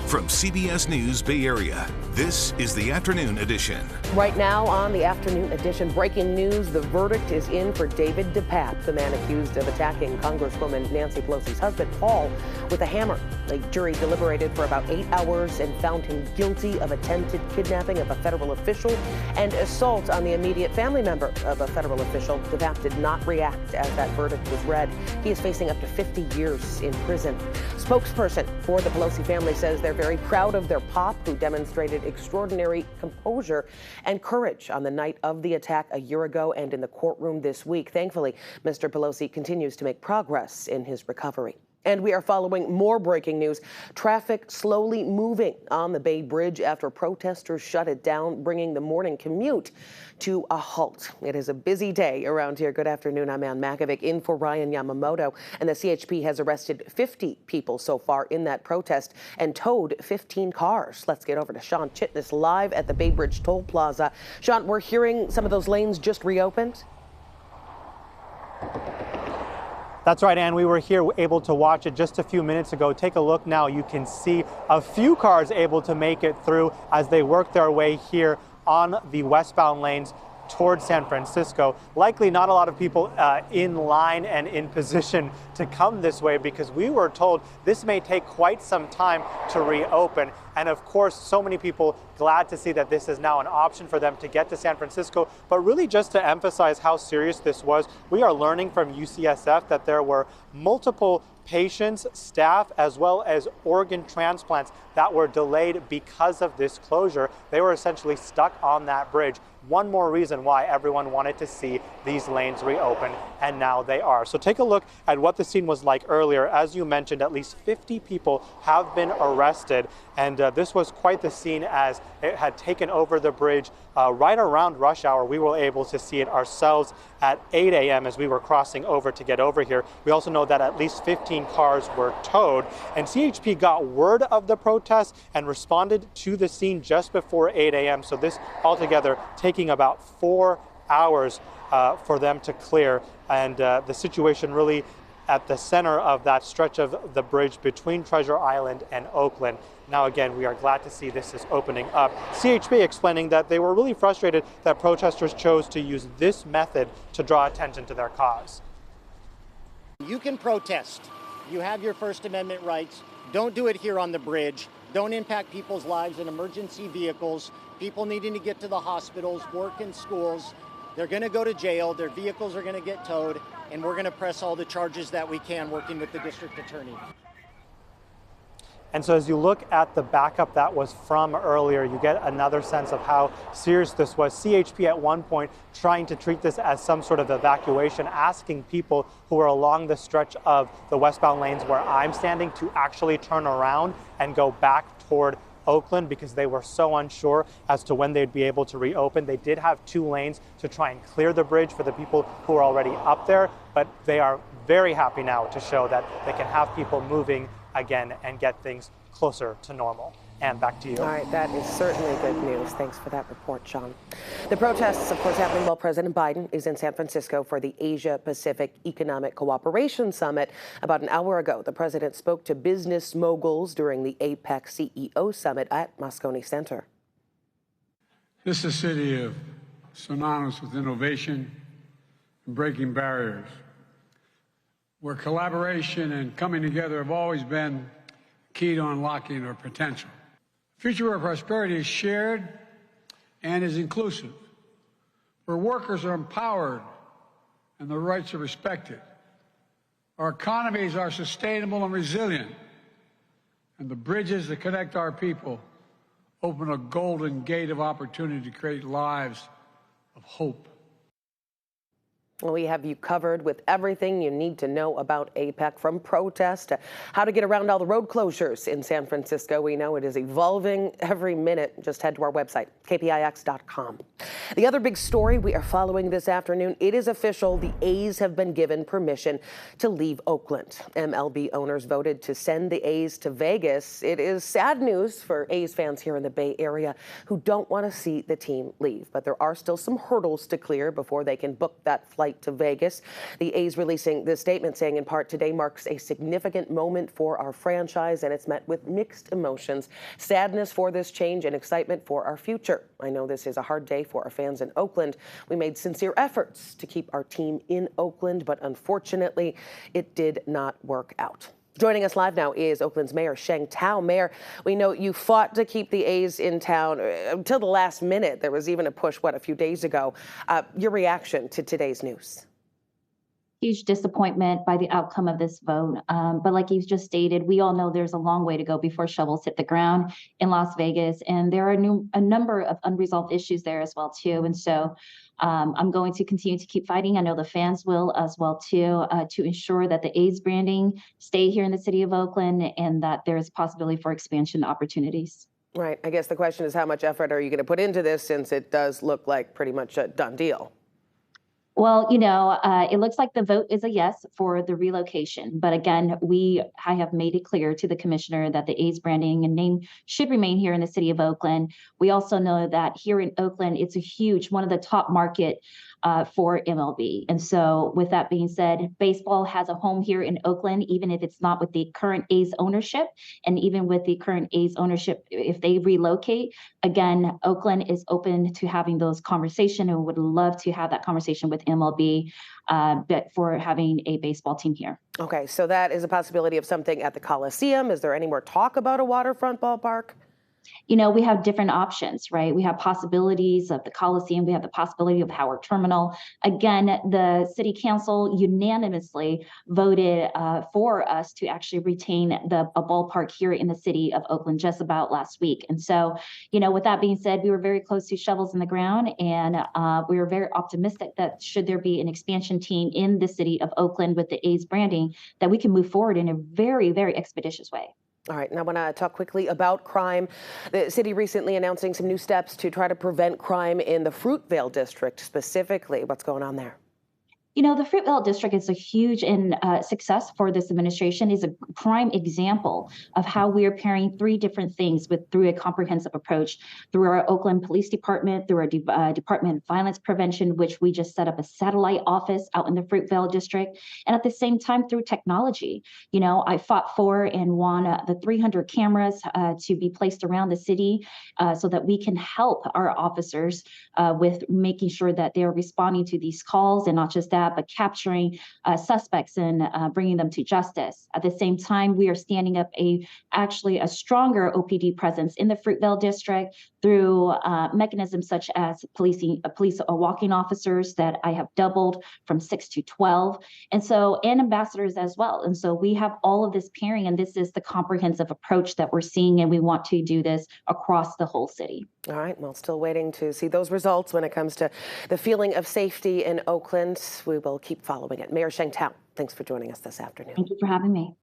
From CBS News Bay Area, this is the Afternoon Edition. Right now on the Afternoon Edition, breaking news, the verdict is in for David DePape, the man accused of attacking Congresswoman Nancy Pelosi's husband, Paul, with a hammer. The jury deliberated for about 8 hours and found him guilty of attempted kidnapping of a federal official and assault on the immediate family member of a federal official. DePape did not react as that verdict was read. He is facing up to 50 years in prison. Spokesperson for the Pelosi family says they're very proud of their pop, who demonstrated extraordinary composure and courage on the night of the attack a year ago and in the courtroom this week. Thankfully, Mr. Pelosi continues to make progress in his recovery. And we are following more breaking news. Traffic slowly moving on the Bay Bridge after protesters shut it down, bringing the morning commute to a halt. It is a busy day around here. Good afternoon. I'm Ann Makovic in for Ryan Yamamoto. And the CHP has arrested 50 people so far in that protest and towed 15 cars. Let's get over to Sean Chitness live at the Bay Bridge Toll Plaza. Sean, we're hearing some of those lanes just reopened. That's right, Ann. We were here able to watch it just a few minutes ago. Take a look now. You can see a few cars able to make it through as they work their way here on the westbound lanes towards San Francisco. Likely not a lot of people in line and in position to come this way, because we were told this may take quite some time to reopen. And of course, so many people glad to see that this is now an option for them to get to San Francisco. But really, just to emphasize how serious this was, we are learning from UCSF that there were multiple patients, staff, as well as organ transplants that were delayed because of this closure. They were essentially stuck on that bridge. One more reason why everyone wanted to see these lanes reopen, and now they are. So take a look at what the scene was like earlier. As you mentioned, at least 50 people have been arrested, and this was quite the scene as it had taken over the bridge right around rush hour. We were able to see it ourselves at 8 a.m. as we were crossing over to get over here. We also know that at least 15 cars were towed, and CHP got word of the protest and responded to the scene just before 8 a.m. So this altogether taking about 4 hours for them to clear, and the situation really at the center of that stretch of the bridge between Treasure Island and Oakland. Now again, we are glad to see this is opening up. CHP explaining that they were really frustrated that protesters chose to use this method to draw attention to their cause. You can protest. You have your First Amendment rights. Don't do it here on the bridge. Don't impact people's lives in emergency vehicles, people needing to get to the hospitals, work and schools. They're going to go to jail, their vehicles are going to get towed, and we're going to press all the charges that we can, working with the district attorney. And so as you look at the backup that was from earlier, you get another sense of how serious this was. CHP at one point trying to treat this as some sort of evacuation, asking people who are along the stretch of the westbound lanes where I'm standing to actually turn around and go back toward Oakland, because they were so unsure as to when they'd be able to reopen. They did have 2 lanes to try and clear the bridge for the people who are already up there, but they are very happy now to show that they can have people moving again and get things closer to normal. And back to you. All right, that is certainly good news. Thanks for that report, Sean. The protests, of course, happening while President Biden is in San Francisco for the Asia-Pacific Economic Cooperation Summit. About an hour ago, the president spoke to business moguls during the APEC CEO Summit at Moscone Center. This is a city of synonymous with innovation and breaking barriers, where collaboration and coming together have always been key to unlocking our potential. A future where prosperity is shared and is inclusive, where workers are empowered and their rights are respected. Our economies are sustainable and resilient, and the bridges that connect our people open a golden gate of opportunity to create lives of hope. We have you covered with everything you need to know about APEC, from protest to how to get around all the road closures in San Francisco. We know it is evolving every minute. Just head to our website, kpix.com. The other big story we are following this afternoon, it is official. The A's have been given permission to leave Oakland. MLB owners voted to send the A's to Vegas. It is sad news for A's fans here in the Bay Area who don't want to see the team leave. But there are still some hurdles to clear before they can book that flight to Vegas. The A's releasing this statement saying in part, today marks a significant moment for our franchise, and it's met with mixed emotions, sadness for this change and excitement for our future. I know this is a hard day for our fans in Oakland. We made sincere efforts to keep our team in Oakland, but unfortunately, it did not work out. Joining us live now is Oakland's Mayor Sheng Tao. Mayor, we know you fought to keep the A's in town until the last minute. There was even a push, a few days ago. Your reaction to today's news? Huge disappointment by the outcome of this vote. But like you've just stated, we all know there's a long way to go before shovels hit the ground in Las Vegas. And there are a number of unresolved issues there as well, too. And so I'm going to continue to keep fighting. I know the fans will as well, too, to ensure that the A's branding stay here in the city of Oakland and that there's possibility for expansion opportunities. Right. I guess the question is, how much effort are you going to put into this, since it does look like pretty much a done deal? Well, it looks like the vote is a yes for the relocation. But again, I have made it clear to the commissioner that the A's branding and name should remain here in the city of Oakland. We also know that here in Oakland, it's one of the top market for MLB. And so with that being said, baseball has a home here in Oakland, even if it's not with the current A's ownership. And even with the current A's ownership, if they relocate, again, Oakland is open to having those conversations and would love to have that conversation with MLB but for having a baseball team here. Okay, so that is a possibility of something at the Coliseum. Is there any more talk about a waterfront ballpark? We have different options, right? We have possibilities of the Coliseum. We have the possibility of Howard Terminal. Again, the city council unanimously voted for us to actually retain a ballpark here in the city of Oakland just about last week. And so, with that being said, we were very close to shovels in the ground, and we were very optimistic that should there be an expansion team in the city of Oakland with the A's branding, that we can move forward in a very, very expeditious way. All right, now I want to talk quickly about crime. The city recently announcing some new steps to try to prevent crime in the Fruitvale district specifically. What's going on there? The Fruitvale district is a huge success for this administration, is a prime example of how we are pairing three different things through a comprehensive approach, through our Oakland Police Department, through our Department of Violence Prevention, which we just set up a satellite office out in the Fruitvale district, and at the same time through technology. I fought for and won the 300 cameras to be placed around the city so that we can help our officers with making sure that they're responding to these calls, and not just that, but capturing suspects and bringing them to justice. At the same time, we are standing up actually a stronger OPD presence in the Fruitvale district through mechanisms such as police walking officers that I have doubled from 6 to 12, and ambassadors as well. And so we have all of this pairing, and this is the comprehensive approach that we're seeing, and we want to do this across the whole city. All right, well, still waiting to see those results when it comes to the feeling of safety in Oakland. We will keep following it. Mayor Sheng Tao, thanks for joining us this afternoon. Thank you for having me.